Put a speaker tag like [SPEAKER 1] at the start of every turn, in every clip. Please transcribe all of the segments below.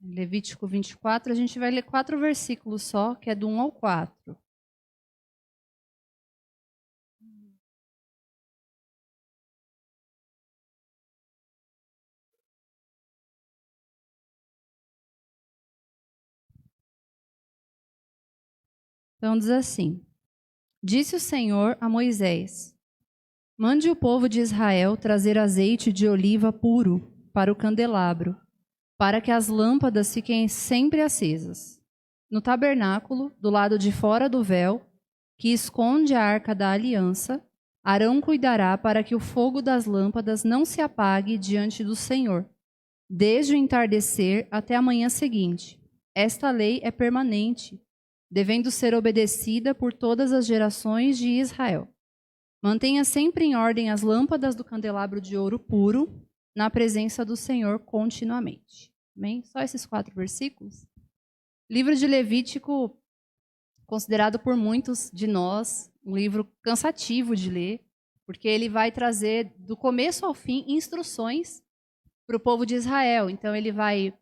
[SPEAKER 1] Levítico 24, a gente vai ler 4 versículos só, que é do 1 ao 4. Então diz assim: Disse o Senhor a Moisés: Mande o povo de Israel trazer azeite de oliva puro para o candelabro, para que as lâmpadas fiquem sempre acesas. No tabernáculo, do lado de fora do véu, que esconde a arca da aliança, Arão cuidará para que o fogo das lâmpadas não se apague diante do Senhor, desde o entardecer até a manhã seguinte. Esta lei é permanente, devendo ser obedecida por todas as gerações de Israel. Mantenha sempre em ordem as lâmpadas do candelabro de ouro puro, na presença do Senhor continuamente. Amém? Só esses 4 versículos. Livro de Levítico, considerado por muitos de nós um livro cansativo de ler, porque ele vai trazer do começo ao fim instruções para o povo de Israel. Então ele vai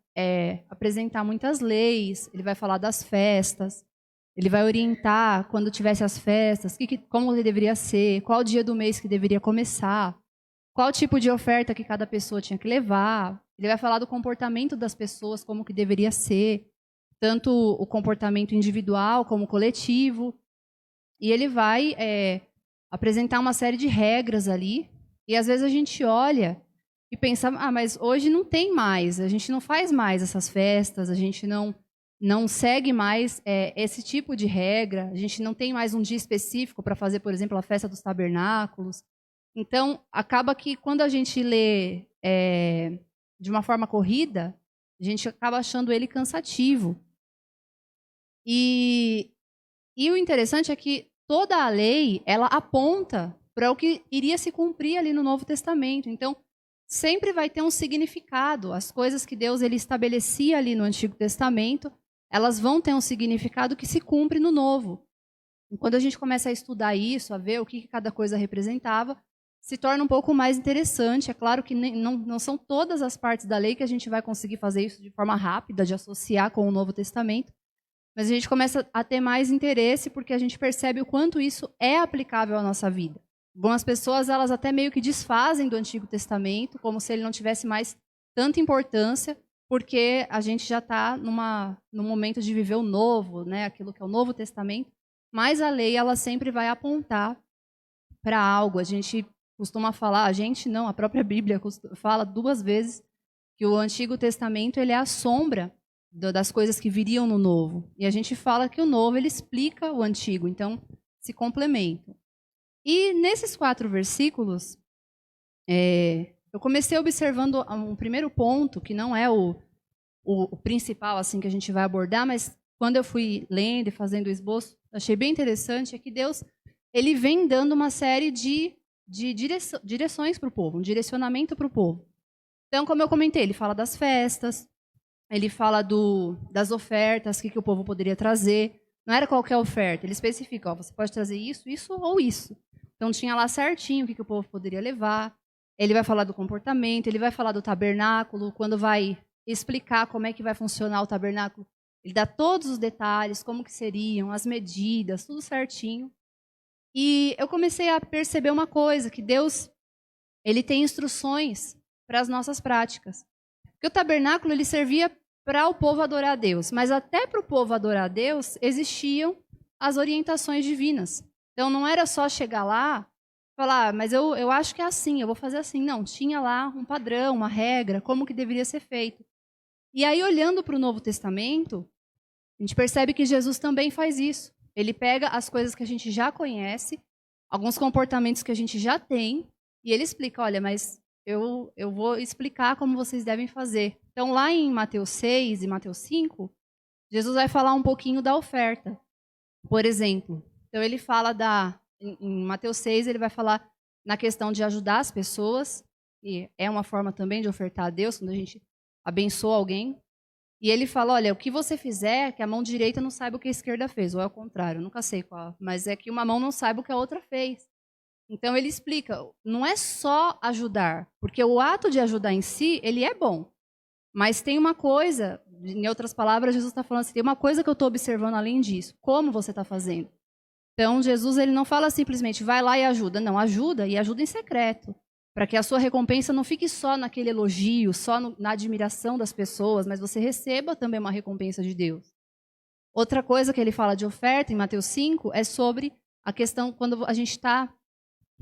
[SPEAKER 1] apresentar muitas leis, ele vai falar das festas, ele vai orientar quando tivesse as festas, como ele deveria ser, qual dia do mês que deveria começar, qual tipo de oferta que cada pessoa tinha que levar. Ele vai falar do comportamento das pessoas, como que deveria ser, tanto o comportamento individual como coletivo. E ele vai apresentar uma série de regras ali. E às vezes a gente olha e pensa, mas hoje não tem mais, a gente não faz mais essas festas, a gente não segue mais esse tipo de regra, a gente não tem mais um dia específico para fazer, por exemplo, a festa dos tabernáculos. Então, acaba que quando a gente lê de uma forma corrida, a gente acaba achando ele cansativo. E o interessante é que toda a lei, ela aponta para o que iria se cumprir ali no Novo Testamento. Então, sempre vai ter um significado. As coisas que Deus ele estabelecia ali no Antigo Testamento, elas vão ter um significado que se cumpre no Novo. E quando a gente começa a estudar isso, a ver o que cada coisa representava, se torna um pouco mais interessante. É claro que não são todas as partes da lei que a gente vai conseguir fazer isso de forma rápida, de associar com o Novo Testamento, mas a gente começa a ter mais interesse porque a gente percebe o quanto isso é aplicável à nossa vida. Algumas pessoas, elas até meio que desfazem do Antigo Testamento, como se ele não tivesse mais tanta importância, porque a gente já está num momento de viver o novo, né? Aquilo que é o Novo Testamento, mas a lei, ela sempre vai apontar para algo. A gente costuma falar, a própria Bíblia fala 2 vezes que o Antigo Testamento ele é a sombra das coisas que viriam no Novo. E a gente fala que o Novo ele explica o Antigo, então se complementam. E nesses 4 versículos, eu comecei observando um primeiro ponto, que não é o principal assim que a gente vai abordar, mas quando eu fui lendo e fazendo o esboço, achei bem interessante, é que Deus ele vem dando uma série de direções para o povo, um direcionamento para o povo. Então, como eu comentei, ele fala das festas, ele fala das ofertas, que o povo poderia trazer. Não era qualquer oferta, ele especifica, você pode trazer isso, isso ou isso. Então tinha lá certinho o que o povo poderia levar. Ele vai falar do comportamento, ele vai falar do tabernáculo, quando vai explicar como é que vai funcionar o tabernáculo. Ele dá todos os detalhes, como que seriam, as medidas, tudo certinho. E eu comecei a perceber uma coisa, que Deus ele tem instruções para as nossas práticas. Porque o tabernáculo ele servia para o povo adorar a Deus, mas até para o povo adorar a Deus existiam as orientações divinas. Então não era só chegar lá e falar, mas eu acho que é assim, eu vou fazer assim. Não, tinha lá um padrão, uma regra, como que deveria ser feito. E aí, olhando para o Novo Testamento, a gente percebe que Jesus também faz isso. Ele pega as coisas que a gente já conhece, alguns comportamentos que a gente já tem, e ele explica, olha, mas eu vou explicar como vocês devem fazer. Então, lá em Mateus 6 e Mateus 5, Jesus vai falar um pouquinho da oferta. Por exemplo, então ele fala em Mateus 6, ele vai falar na questão de ajudar as pessoas, e é uma forma também de ofertar a Deus, quando a gente abençoa alguém. E ele fala, olha, o que você fizer, que a mão direita não saiba o que a esquerda fez, ou é o contrário, eu nunca sei qual, mas é que uma mão não saiba o que a outra fez. Então ele explica, não é só ajudar, porque o ato de ajudar em si, ele é bom, mas tem uma coisa Em outras palavras, Jesus está falando assim, tem uma coisa que eu estou observando além disso. Como você está fazendo? Então, Jesus ele não fala simplesmente, vai lá e ajuda. Não, ajuda e ajuda em secreto. Para que a sua recompensa não fique só naquele elogio, só na admiração das pessoas, mas você receba também uma recompensa de Deus. Outra coisa que ele fala de oferta, em Mateus 5, é sobre a questão quando a gente está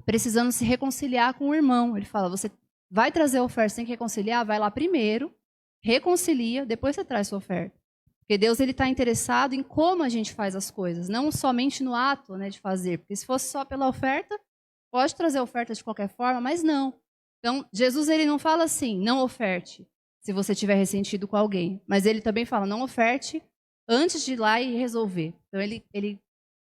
[SPEAKER 1] precisando se reconciliar com o irmão. Ele fala, você vai trazer a oferta, você tem que reconciliar, vai lá primeiro, reconcilia, depois você traz sua oferta. Porque Deus ele está interessado em como a gente faz as coisas, não somente no ato, né, de fazer. Porque se fosse só pela oferta, pode trazer oferta de qualquer forma, mas não. Então, Jesus ele não fala assim, não oferte, se você tiver ressentido com alguém. Mas ele também fala, não oferte antes de ir lá e resolver. Então,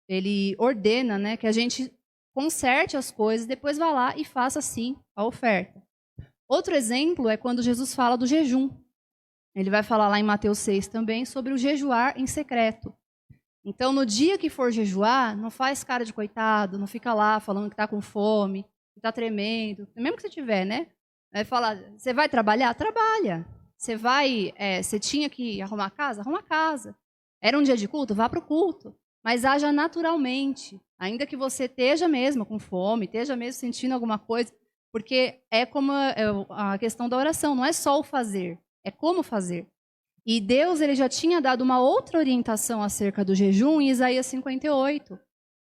[SPEAKER 1] ele ordena, né, que a gente conserte as coisas, depois vá lá e faça, sim, a oferta. Outro exemplo é quando Jesus fala do jejum. Ele vai falar lá em Mateus 6 também sobre o jejuar em secreto. Então, no dia que for jejuar, não faz cara de coitado, não fica lá falando que está com fome, que está tremendo. Mesmo que você tiver, né? Vai falar, você vai trabalhar? Trabalha. Você tinha que arrumar a casa? Arruma a casa. Era um dia de culto? Vá para o culto. Mas haja naturalmente. Ainda que você esteja mesmo com fome, esteja mesmo sentindo alguma coisa. Porque é como a questão da oração, não é só o fazer. É como fazer. E Deus ele já tinha dado uma outra orientação acerca do jejum em Isaías 58.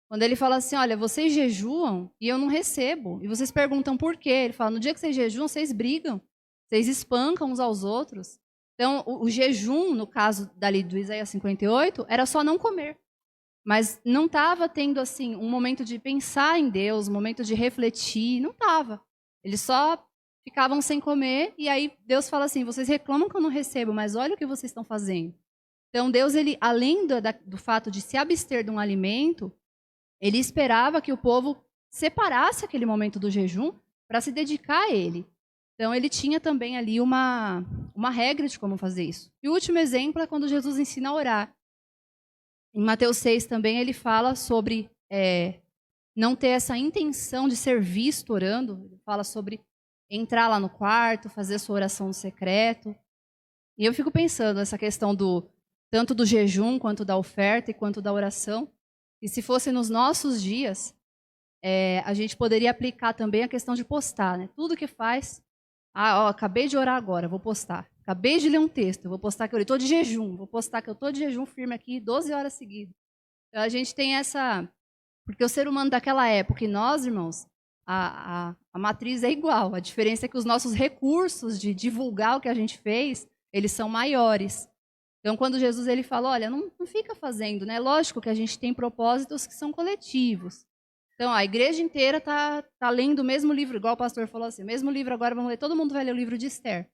[SPEAKER 1] Quando ele fala assim, olha, vocês jejuam e eu não recebo. E vocês perguntam por quê. Ele fala, no dia que vocês jejuam, vocês brigam. Vocês espancam uns aos outros. Então, o jejum, no caso dali do Isaías 58, era só não comer. Mas não estava tendo assim um momento de pensar em Deus, um momento de refletir. Não estava. Eles só ficavam sem comer, e aí Deus fala assim, vocês reclamam que eu não recebo, mas olha o que vocês estão fazendo. Então Deus, ele, além do fato de se abster de um alimento, ele esperava que o povo separasse aquele momento do jejum para se dedicar a ele. Então ele tinha também ali uma regra de como fazer isso. E o último exemplo é quando Jesus ensina a orar. Em Mateus 6 também ele fala sobre não ter essa intenção de ser visto orando, ele fala sobre entrar lá no quarto, fazer sua oração no secreto. E eu fico pensando nessa questão tanto do jejum, quanto da oferta e quanto da oração. E se fosse nos nossos dias, a gente poderia aplicar também a questão de postar, né? Tudo que faz, acabei de orar agora, vou postar. Acabei de ler um texto, vou postar que eu estou de jejum, vou postar que eu estou de jejum firme aqui 12 horas seguidas. Então a gente tem essa... Porque o ser humano daquela época e nós, irmãos, a matriz é igual. A diferença é que os nossos recursos de divulgar o que a gente fez, eles são maiores. Então, quando Jesus ele fala, olha, não fica fazendo, né? Lógico que a gente tem propósitos que são coletivos. Então, a igreja inteira tá lendo o mesmo livro, igual o pastor falou assim, o mesmo livro agora vamos ler, todo mundo vai ler o livro de Esther.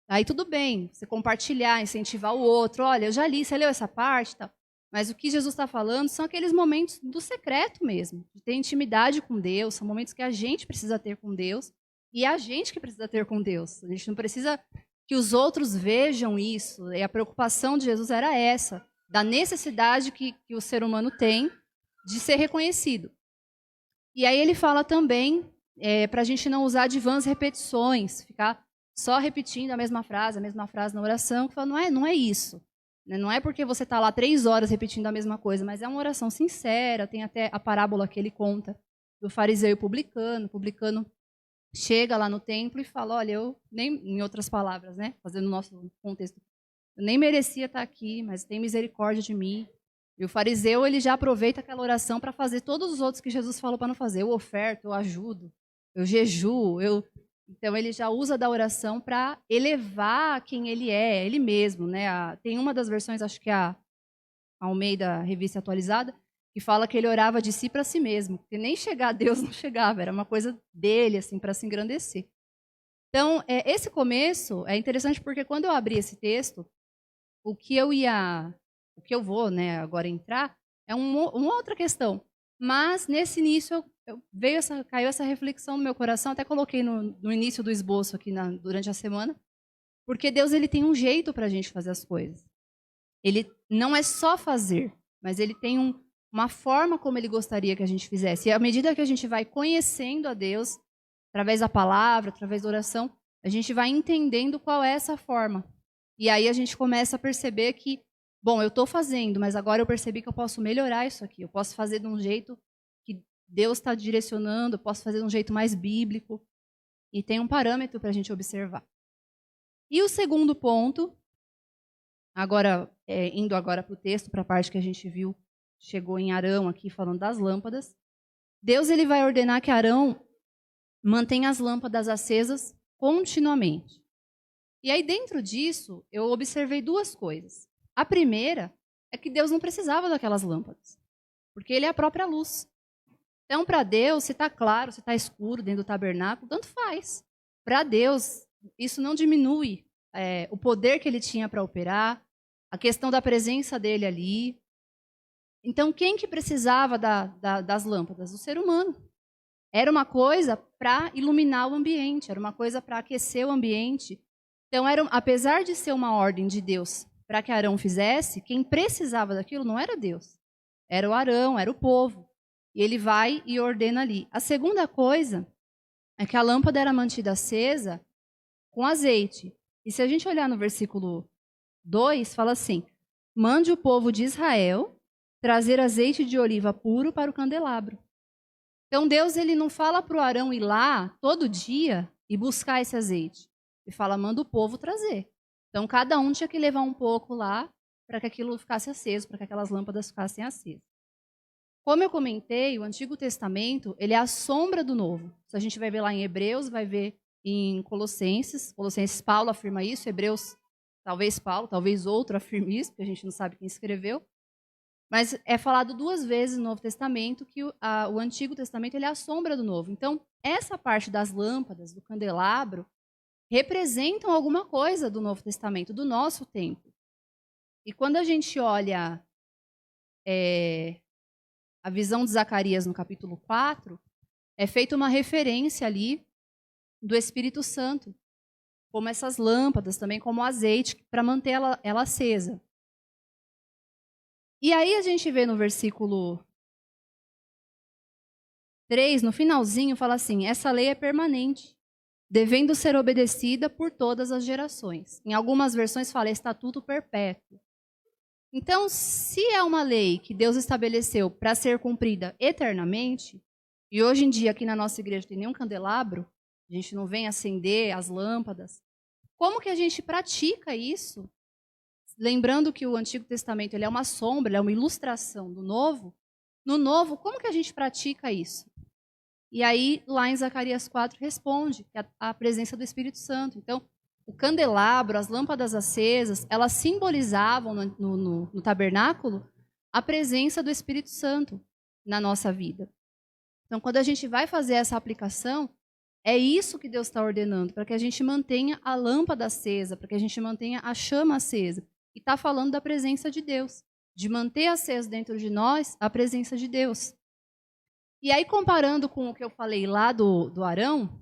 [SPEAKER 1] Aí tudo bem, você compartilhar, incentivar o outro, olha, eu já li, você leu essa parte e tal. Mas o que Jesus está falando são aqueles momentos do secreto mesmo, de ter intimidade com Deus, são momentos que a gente precisa ter com Deus e é a gente que precisa ter com Deus. A gente não precisa que os outros vejam isso. E a preocupação de Jesus era essa, da necessidade que o ser humano tem de ser reconhecido. E aí ele fala também para a gente não usar de vãs repetições, ficar só repetindo a mesma frase na oração, que fala, não é isso. Não é porque você está lá 3 horas repetindo a mesma coisa, mas é uma oração sincera. Tem até a parábola que ele conta do fariseu e publicano. O publicano chega lá no templo e fala, olha, eu nem, em outras palavras, né, fazendo o nosso contexto, eu nem merecia estar aqui, mas tem misericórdia de mim. E o fariseu, ele já aproveita aquela oração para fazer todos os outros que Jesus falou para não fazer. Eu oferto, eu ajudo, eu jejuo, Então, ele já usa da oração para elevar quem ele é, ele mesmo, né? Tem uma das versões, acho que a Almeida Revista Atualizada, que fala que ele orava de si para si mesmo, porque nem chegar a Deus não chegava, era uma coisa dele, assim, para se engrandecer. Então, esse começo é interessante porque quando eu abri esse texto, o que eu vou, né, agora entrar é uma outra questão. Mas nesse início caiu essa reflexão no meu coração, até coloquei no início do esboço aqui durante a semana, porque Deus ele tem um jeito para a gente fazer as coisas. Ele não é só fazer, mas ele tem uma forma como ele gostaria que a gente fizesse. E à medida que a gente vai conhecendo a Deus, através da palavra, através da oração, a gente vai entendendo qual é essa forma. E aí a gente começa a perceber que, bom, eu estou fazendo, mas agora eu percebi que eu posso melhorar isso aqui. Eu posso fazer de um jeito que Deus está direcionando, eu posso fazer de um jeito mais bíblico. E tem um parâmetro para a gente observar. E o segundo ponto, agora indo agora para o texto, para a parte que a gente viu, chegou em Arão aqui falando das lâmpadas. Deus ele vai ordenar que Arão mantenha as lâmpadas acesas continuamente. E aí dentro disso, eu observei duas coisas. A primeira é que Deus não precisava daquelas lâmpadas, porque ele é a própria luz. Então, para Deus, se está claro, se está escuro dentro do tabernáculo, tanto faz. Para Deus, isso não diminui o poder que ele tinha para operar, a questão da presença dele ali. Então, quem que precisava das lâmpadas? O ser humano. Era uma coisa para iluminar o ambiente, era uma coisa para aquecer o ambiente. Então, apesar de ser uma ordem de Deus para que Arão fizesse, quem precisava daquilo não era Deus. Era o Arão, era o povo. E ele vai e ordena ali. A segunda coisa é que a lâmpada era mantida acesa com azeite. E se a gente olhar no versículo 2, fala assim: mande o povo de Israel trazer azeite de oliva puro para o candelabro. Então Deus ele não fala para o Arão ir lá todo dia e buscar esse azeite. Ele fala, manda o povo trazer. Então cada um tinha que levar um pouco lá para que aquilo ficasse aceso, para que aquelas lâmpadas ficassem acesas. Como eu comentei, o Antigo Testamento ele é a sombra do Novo. Se a gente vai ver lá em Hebreus, vai ver em Colossenses. Colossenses, Paulo afirma isso. Hebreus, talvez Paulo, talvez outro afirme isso, porque a gente não sabe quem escreveu. Mas é falado duas vezes no Novo Testamento que o Antigo Testamento ele é a sombra do Novo. Então, essa parte das lâmpadas, do candelabro, representam alguma coisa do Novo Testamento, do nosso tempo. E quando a gente olha a visão de Zacarias no capítulo 4, é feita uma referência ali do Espírito Santo, como essas lâmpadas, também como azeite, para manter ela acesa. E aí a gente vê no versículo 3, no finalzinho, fala assim, essa lei é permanente, devendo ser obedecida por todas as gerações. Em algumas versões fala estatuto perpétuo. Então, se é uma lei que Deus estabeleceu para ser cumprida eternamente, e hoje em dia aqui na nossa igreja tem nenhum candelabro, a gente não vem acender as lâmpadas, como que a gente pratica isso? Lembrando que o Antigo Testamento ele é uma sombra, ele é uma ilustração do Novo. No Novo, como que a gente pratica isso? E aí, lá em Zacarias 4, responde que a presença do Espírito Santo. Então, o candelabro, as lâmpadas acesas, elas simbolizavam no tabernáculo a presença do Espírito Santo na nossa vida. Então, quando a gente vai fazer essa aplicação, é isso que Deus está ordenando, para que a gente mantenha a lâmpada acesa, para que a gente mantenha a chama acesa. E está falando da presença de Deus, de manter acesa dentro de nós a presença de Deus. E aí, comparando com o que eu falei lá do Arão,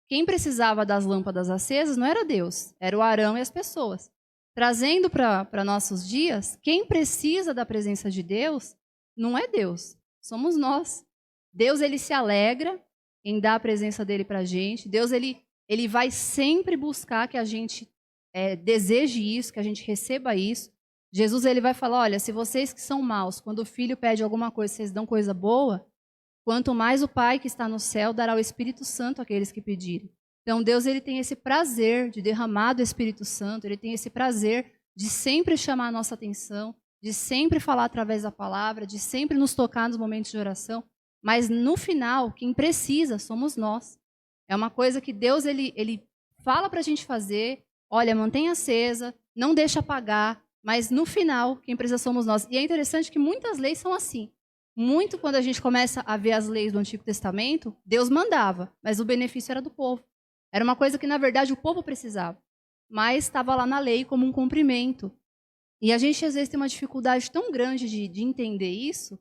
[SPEAKER 1] quem precisava das lâmpadas acesas não era Deus, era o Arão e as pessoas. Trazendo para nossos dias, quem precisa da presença de Deus não é Deus, somos nós. Deus ele se alegra em dar a presença dele para a gente. Deus ele vai sempre buscar que a gente deseje isso, que a gente receba isso. Jesus ele vai falar, olha, se vocês que são maus, quando o filho pede alguma coisa, vocês dão coisa boa, quanto mais o Pai que está no céu dará o Espírito Santo àqueles que pedirem. Então Deus ele tem esse prazer de derramar do Espírito Santo, ele tem esse prazer de sempre chamar a nossa atenção, de sempre falar através da palavra, de sempre nos tocar nos momentos de oração. Mas no final, quem precisa somos nós. É uma coisa que Deus ele fala para a gente fazer, olha, mantenha acesa, não deixa apagar, mas no final, quem precisa somos nós. E é interessante que muitas leis são assim. Muito quando a gente começa a ver as leis do Antigo Testamento, Deus mandava, mas o benefício era do povo. Era uma coisa que, na verdade, o povo precisava, mas estava lá na lei como um cumprimento. E a gente, às vezes, tem uma dificuldade tão grande de entender isso,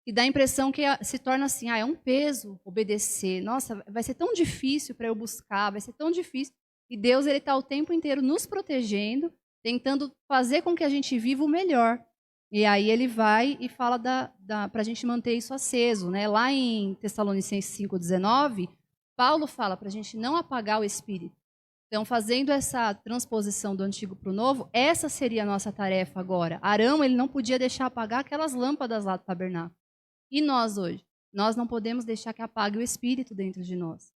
[SPEAKER 1] que dá a impressão que se torna assim, é um peso obedecer. Nossa, vai ser tão difícil para eu buscar, vai ser tão difícil. E Deus ele está o tempo inteiro nos protegendo, tentando fazer com que a gente viva o melhor. E aí ele vai e fala para a gente manter isso aceso. Né? Lá em Tessalonicenses 5,19, Paulo fala para a gente não apagar o espírito. Então, fazendo essa transposição do antigo para o novo, essa seria a nossa tarefa agora. Arão, ele não podia deixar apagar aquelas lâmpadas lá do tabernáculo. E nós hoje? Nós não podemos deixar que apague o Espírito dentro de nós.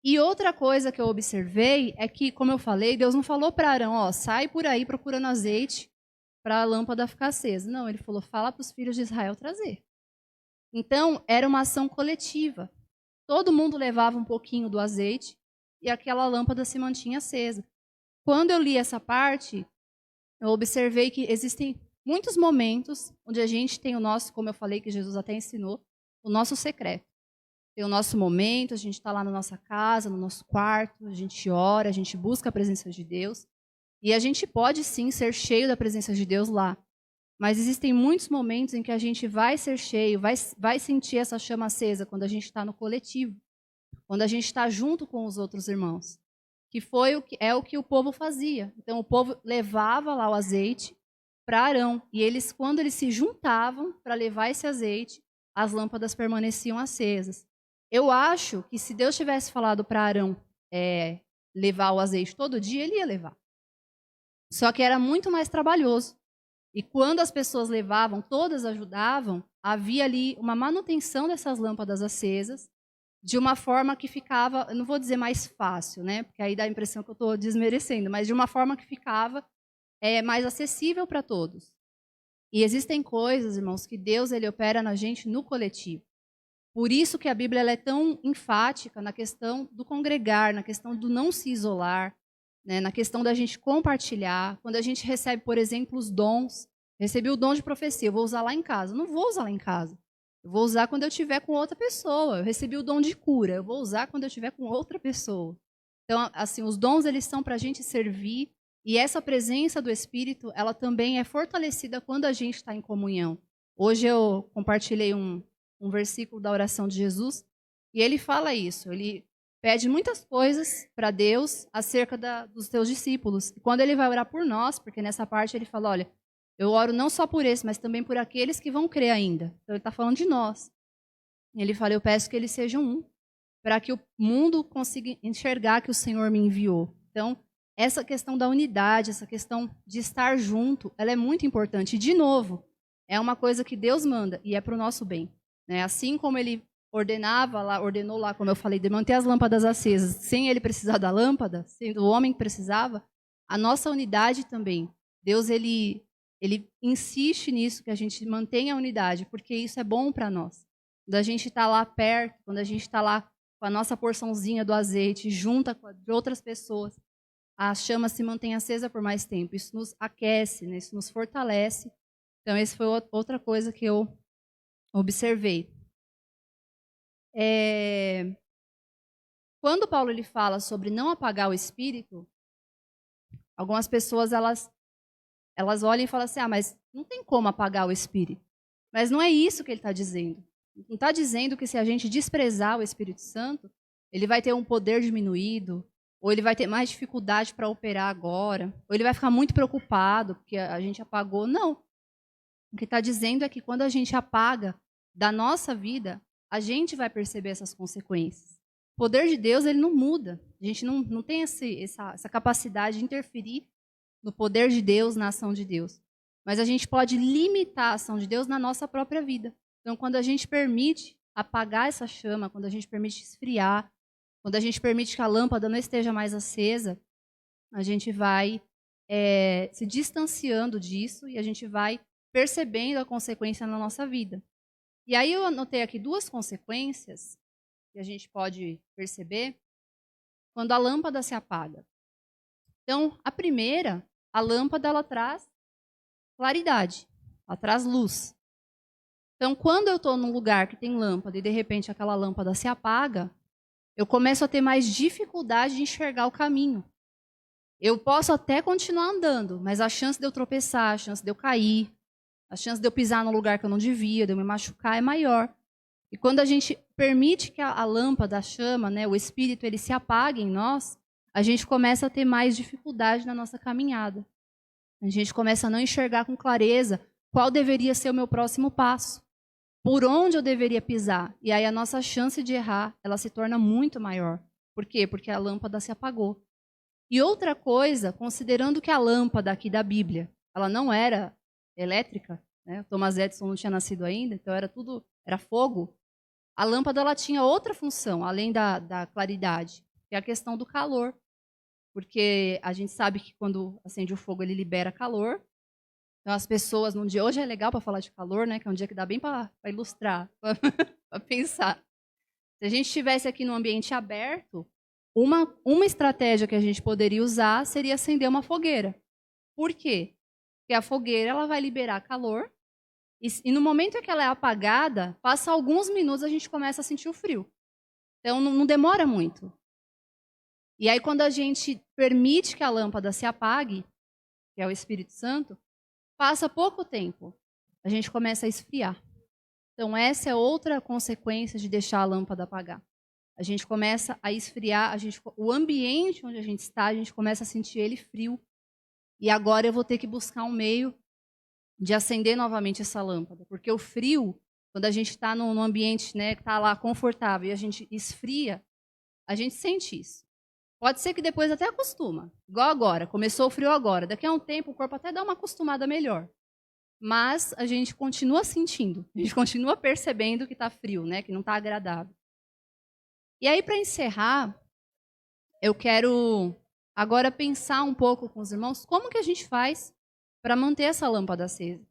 [SPEAKER 1] E outra coisa que eu observei é que, como eu falei, Deus não falou para Arão, ó, sai por aí procurando azeite para a lâmpada ficar acesa. Não, ele falou, fala para os filhos de Israel trazer. Então, era uma ação coletiva. Todo mundo levava um pouquinho do azeite e aquela lâmpada se mantinha acesa. Quando eu li essa parte, eu observei que existem muitos momentos onde a gente tem o nosso, como eu falei, que Jesus até ensinou, o nosso secreto. Tem o nosso momento, a gente está lá na nossa casa, no nosso quarto, a gente ora, a gente busca a presença de Deus. E a gente pode sim ser cheio da presença de Deus lá. Mas existem muitos momentos em que a gente vai ser cheio, vai sentir essa chama acesa quando a gente está no coletivo. Quando a gente está junto com os outros irmãos, que é o que o povo fazia. Então, o povo levava lá o azeite para Arão, e eles, quando eles se juntavam para levar esse azeite, as lâmpadas permaneciam acesas. Eu acho que se Deus tivesse falado para Arão levar o azeite todo dia, ele ia levar. Só que era muito mais trabalhoso. E quando as pessoas levavam, todas ajudavam, havia ali uma manutenção dessas lâmpadas acesas, de uma forma que ficava, eu não vou dizer mais fácil, né? Porque aí dá a impressão que eu estou desmerecendo, mas de uma forma que ficava mais acessível para todos. E existem coisas, irmãos, que Deus ele opera na gente no coletivo. Por isso que a Bíblia ela é tão enfática na questão do congregar, na questão do não se isolar, né? Na questão da gente compartilhar. Quando a gente recebe, por exemplo, os dons, recebi o dom de profecia, eu vou usar lá em casa. Eu não vou usar lá em casa. Eu vou usar quando eu estiver com outra pessoa. Eu recebi o dom de cura. Eu vou usar quando eu estiver com outra pessoa. Então, assim, os dons eles são para a gente servir. E essa presença do Espírito, ela também é fortalecida quando a gente está em comunhão. Hoje eu compartilhei um versículo da oração de Jesus. E ele fala isso. Ele pede muitas coisas para Deus acerca dos seus discípulos. E quando ele vai orar por nós, porque nessa parte ele fala, olha, eu oro não só por esse, mas também por aqueles que vão crer ainda. Então, ele está falando de nós. Ele fala, eu peço que eles sejam um, para que o mundo consiga enxergar que o Senhor me enviou. Então, essa questão da unidade, essa questão de estar junto, ela é muito importante. E, de novo, é uma coisa que Deus manda e é para o nosso bem. Né? Assim como ele ordenou lá, como eu falei, de manter as lâmpadas acesas, sem ele precisar da lâmpada, sendo o homem que precisava, a nossa unidade também. Deus, ele insiste nisso, que a gente mantenha a unidade, porque isso é bom para nós. Quando a gente está lá perto, quando a gente está lá com a nossa porçãozinha do azeite, junta com a de outras pessoas, a chama se mantém acesa por mais tempo. Isso nos aquece, né? Isso nos fortalece. Então, essa foi outra coisa que eu observei. Quando Paulo ele fala sobre não apagar o espírito, algumas pessoas elas olham e falam assim, mas não tem como apagar o Espírito. Mas não é isso que ele está dizendo. Não está dizendo que se a gente desprezar o Espírito Santo, ele vai ter um poder diminuído, ou ele vai ter mais dificuldade para operar agora, ou ele vai ficar muito preocupado porque a gente apagou. Não. O que está dizendo é que quando a gente apaga da nossa vida, a gente vai perceber essas consequências. O poder de Deus ele não muda. A gente não tem essa capacidade de interferir no poder de Deus, na ação de Deus. Mas a gente pode limitar a ação de Deus na nossa própria vida. Então, quando a gente permite apagar essa chama, quando a gente permite esfriar, quando a gente permite que a lâmpada não esteja mais acesa, a gente vai se distanciando disso e a gente vai percebendo a consequência na nossa vida. E aí eu anotei aqui 2 consequências que a gente pode perceber quando a lâmpada se apaga. Então, a primeira, a lâmpada ela traz claridade, ela traz luz. Então, quando eu estou num lugar que tem lâmpada e de repente aquela lâmpada se apaga, eu começo a ter mais dificuldade de enxergar o caminho. Eu posso até continuar andando, mas a chance de eu tropeçar, a chance de eu cair, a chance de eu pisar num lugar que eu não devia, de eu me machucar é maior. E quando a gente permite que a lâmpada, a chama, né, o espírito, ele se apague em nós, a gente começa a ter mais dificuldade na nossa caminhada. A gente começa a não enxergar com clareza qual deveria ser o meu próximo passo, por onde eu deveria pisar. E aí a nossa chance de errar, ela se torna muito maior. Por quê? Porque a lâmpada se apagou. E outra coisa, considerando que a lâmpada aqui da Bíblia, ela não era elétrica, né? O Thomas Edison não tinha nascido ainda, então era fogo. A lâmpada ela tinha outra função, além da claridade, que é a questão do calor. Porque a gente sabe que quando acende o fogo, ele libera calor. Então as pessoas, num dia, hoje é legal para falar de calor, né? Que é um dia que dá bem para ilustrar, para pensar. Se a gente estivesse aqui num ambiente aberto, uma estratégia que a gente poderia usar seria acender uma fogueira. Por quê? Porque a fogueira ela vai liberar calor e no momento em que ela é apagada, passa alguns minutos a gente começa a sentir o frio. Então não demora muito. E aí quando a gente permite que a lâmpada se apague, que é o Espírito Santo, passa pouco tempo, a gente começa a esfriar. Então essa é outra consequência de deixar a lâmpada apagar. A gente começa a esfriar, o ambiente onde a gente está, a gente começa a sentir ele frio. E agora eu vou ter que buscar um meio de acender novamente essa lâmpada. Porque o frio, quando a gente está num ambiente, né, que está lá confortável e a gente esfria, a gente sente isso. Pode ser que depois até acostuma. Igual agora, começou o frio agora. Daqui a um tempo o corpo até dá uma acostumada melhor. Mas a gente continua sentindo, a gente continua percebendo que está frio, né, que não está agradável. E aí, para encerrar, eu quero agora pensar um pouco com os irmãos como que a gente faz para manter essa lâmpada acesa.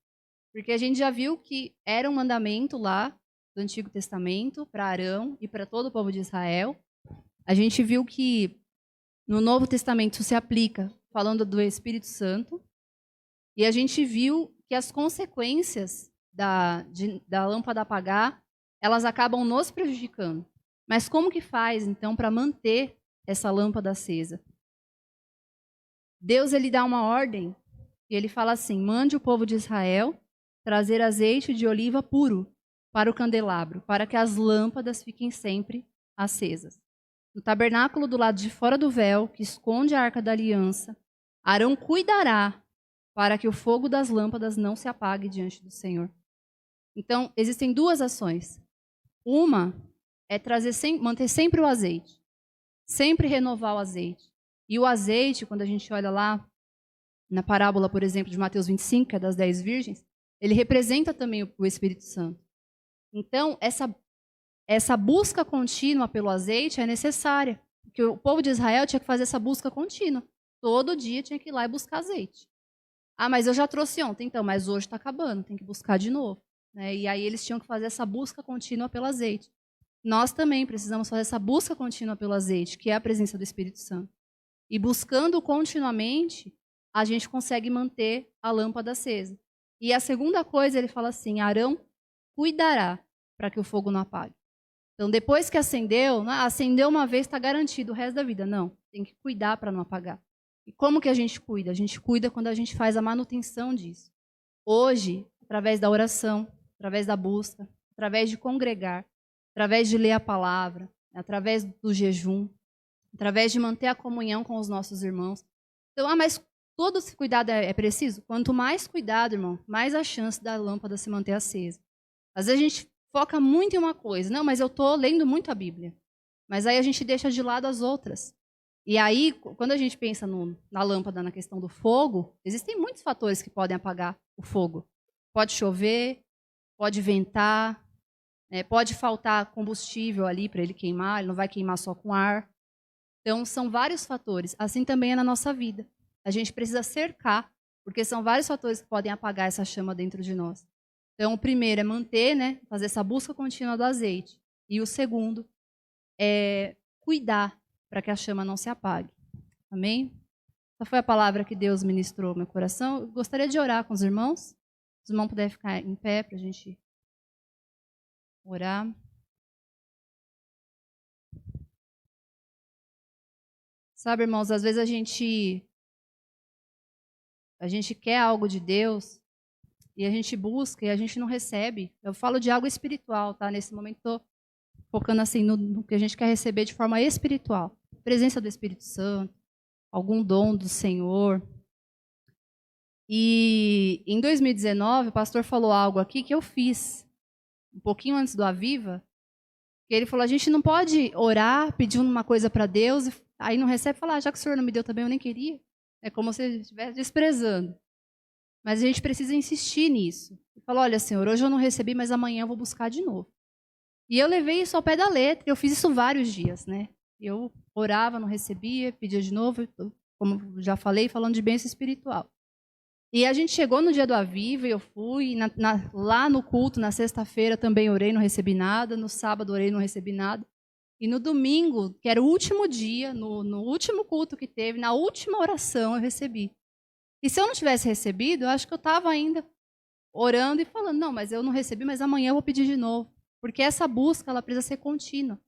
[SPEAKER 1] Porque a gente já viu que era um mandamento lá do Antigo Testamento para Arão e para todo o povo de Israel. A gente viu que no Novo Testamento isso se aplica falando do Espírito Santo. E a gente viu que as consequências da lâmpada apagar, elas acabam nos prejudicando. Mas como que faz, então, para manter essa lâmpada acesa? Deus ele dá uma ordem e ele fala assim: mande o povo de Israel trazer azeite de oliva puro para o candelabro, para que as lâmpadas fiquem sempre acesas. No tabernáculo do lado de fora do véu, que esconde a arca da aliança, Arão cuidará para que o fogo das lâmpadas não se apague diante do Senhor. Então, existem duas ações. Uma é manter sempre o azeite, sempre renovar o azeite. E o azeite, quando a gente olha lá na parábola, por exemplo, de Mateus 25, que é das 10 virgens, ele representa também o Espírito Santo. Então, essa busca contínua pelo azeite é necessária, porque o povo de Israel tinha que fazer essa busca contínua. Todo dia tinha que ir lá e buscar azeite. Ah, mas eu já trouxe ontem, então, mas hoje está acabando, tem que buscar de novo. Né? E aí eles tinham que fazer essa busca contínua pelo azeite. Nós também precisamos fazer essa busca contínua pelo azeite, que é a presença do Espírito Santo. E buscando continuamente, a gente consegue manter a lâmpada acesa. E a segunda coisa, ele fala assim: Arão cuidará para que o fogo não apague. Então, depois que acendeu uma vez, está garantido o resto da vida. Não, tem que cuidar para não apagar. E como que a gente cuida? A gente cuida quando a gente faz a manutenção disso. Hoje, através da oração, através da busca, através de congregar, através de ler a palavra, através do jejum, através de manter a comunhão com os nossos irmãos. Então, mas todo esse cuidado é preciso? Quanto mais cuidado, irmão, mais a chance da lâmpada se manter acesa. Às vezes a gente foca muito em uma coisa. Não, mas eu estou lendo muito a Bíblia. Mas aí a gente deixa de lado as outras. E aí, quando a gente pensa na lâmpada, na questão do fogo, existem muitos fatores que podem apagar o fogo. Pode chover, pode ventar, né, pode faltar combustível ali para ele queimar, ele não vai queimar só com ar. Então, são vários fatores. Assim também é na nossa vida. A gente precisa cercar, porque são vários fatores que podem apagar essa chama dentro de nós. Então, o primeiro é manter, né, fazer essa busca contínua do azeite. E o segundo é cuidar para que a chama não se apague. Amém? Essa foi a palavra que Deus ministrou no meu coração. Eu gostaria de orar com os irmãos. Se os irmãos puderem ficar em pé para a gente orar. Sabe, irmãos, às vezes a gente quer algo de Deus e a gente busca e a gente não recebe. Eu falo de algo espiritual, tá? Nesse momento estou focando assim no que a gente quer receber de forma espiritual. Presença do Espírito Santo, algum dom do Senhor. E em 2019, o pastor falou algo aqui que eu fiz, um pouquinho antes do Aviva, que ele falou: a gente não pode orar pedindo uma coisa para Deus Aí não recebe e fala, já que o senhor não me deu também, eu nem queria. É como se estivesse desprezando. Mas a gente precisa insistir nisso. Fala, olha, senhor, hoje eu não recebi, mas amanhã eu vou buscar de novo. E eu levei isso ao pé da letra. Eu fiz isso vários dias, né? Eu orava, não recebia, pedia de novo, como já falei, falando de bênção espiritual. E a gente chegou no dia do Aviva, eu fui, lá no culto, na sexta-feira também orei, não recebi nada, no sábado orei, não recebi nada. E no domingo, que era o último dia, no último culto que teve, na última oração eu recebi. E se eu não tivesse recebido, eu acho que eu estava ainda orando e falando, não, mas eu não recebi, mas amanhã eu vou pedir de novo. Porque essa busca, ela precisa ser contínua.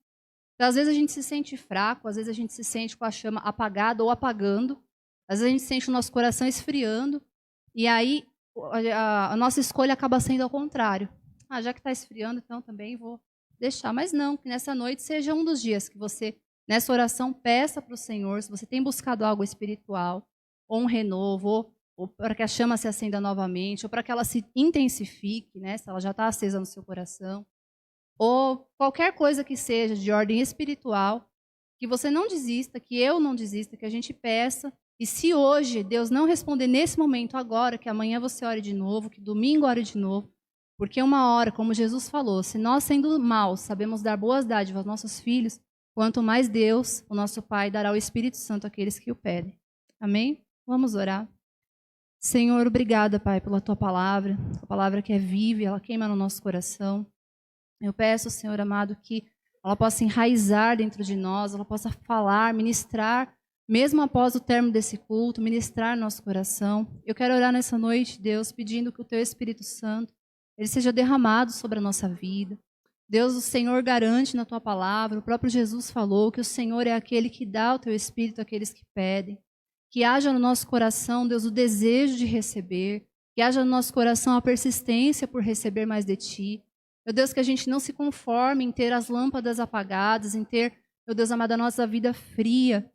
[SPEAKER 1] Então, às vezes a gente se sente fraco, às vezes a gente se sente com a chama apagada ou apagando, às vezes a gente sente o nosso coração esfriando, e aí a nossa escolha acaba sendo ao contrário. Já que está esfriando, então também vou deixar. Mas não, que nessa noite seja um dos dias que você, nessa oração, peça para o Senhor, se você tem buscado algo espiritual, ou um renovo, ou para que a chama se acenda novamente, ou para que ela se intensifique, né, se ela já está acesa no seu coração, ou qualquer coisa que seja de ordem espiritual, que você não desista, que eu não desista, que a gente peça. E se hoje Deus não responder nesse momento agora, que amanhã você ore de novo, que domingo ore de novo, porque uma hora, como Jesus falou, se nós sendo maus sabemos dar boas dádivas aos nossos filhos, quanto mais Deus, o nosso Pai, dará o Espírito Santo àqueles que o pedem. Amém? Vamos orar. Senhor, obrigada, Pai, pela Tua palavra, a palavra que é viva, ela queima no nosso coração. Eu peço, Senhor amado, que ela possa enraizar dentro de nós, ela possa falar, ministrar, mesmo após o término desse culto, ministrar nosso coração. Eu quero orar nessa noite, Deus, pedindo que o Teu Espírito Santo ele seja derramado sobre a nossa vida. Deus, o Senhor garante na Tua palavra, o próprio Jesus falou que o Senhor é aquele que dá o Teu Espírito àqueles que pedem. Que haja no nosso coração, Deus, o desejo de receber, que haja no nosso coração a persistência por receber mais de Ti. Meu Deus, que a gente não se conforme em ter as lâmpadas apagadas, em ter, meu Deus amado, a nossa vida fria,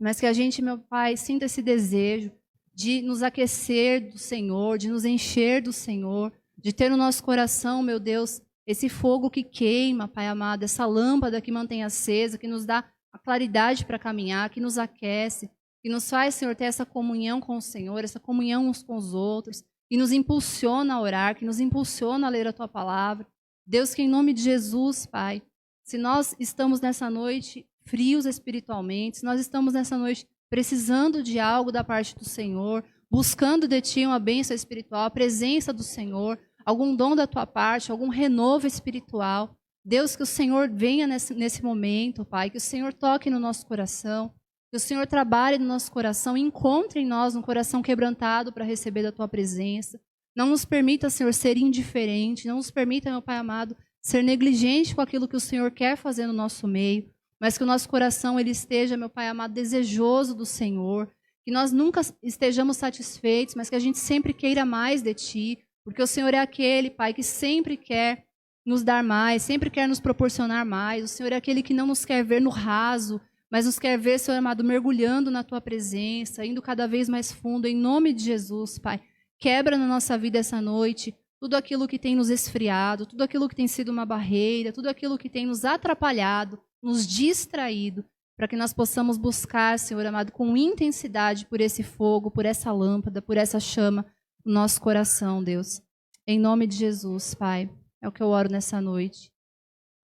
[SPEAKER 1] mas que a gente, meu Pai, sinta esse desejo de nos aquecer do Senhor, de nos encher do Senhor, de ter no nosso coração, meu Deus, esse fogo que queima, Pai amado, essa lâmpada que mantém acesa, que nos dá a claridade para caminhar, que nos aquece, que nos faz, Senhor, ter essa comunhão com o Senhor, essa comunhão uns com os outros, que nos impulsiona a orar, que nos impulsiona a ler a Tua palavra. Deus, que em nome de Jesus, Pai, se nós estamos nessa noite frios espiritualmente, se nós estamos nessa noite precisando de algo da parte do Senhor, buscando de Ti uma bênção espiritual, a presença do Senhor, algum dom da Tua parte, algum renovo espiritual, Deus, que o Senhor venha nesse momento, Pai, que o Senhor toque no nosso coração, que o Senhor trabalhe no nosso coração, encontre em nós um coração quebrantado para receber da Tua presença. Não nos permita, Senhor, ser indiferente, não nos permita, meu Pai amado, ser negligente com aquilo que o Senhor quer fazer no nosso meio, mas que o nosso coração ele esteja, meu Pai amado, desejoso do Senhor, que nós nunca estejamos satisfeitos, mas que a gente sempre queira mais de Ti, porque o Senhor é aquele, Pai, que sempre quer nos dar mais, sempre quer nos proporcionar mais. O Senhor é aquele que não nos quer ver no raso, mas nos quer ver, Senhor amado, mergulhando na Tua presença, indo cada vez mais fundo, em nome de Jesus, Pai. Quebra na nossa vida essa noite tudo aquilo que tem nos esfriado, tudo aquilo que tem sido uma barreira, tudo aquilo que tem nos atrapalhado, nos distraído, para que nós possamos buscar, Senhor amado, com intensidade por esse fogo, por essa lâmpada, por essa chama no nosso coração, Deus. Em nome de Jesus, Pai, é o que eu oro nessa noite.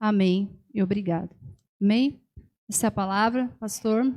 [SPEAKER 1] Amém e obrigado. Amém? Essa é a palavra, pastor.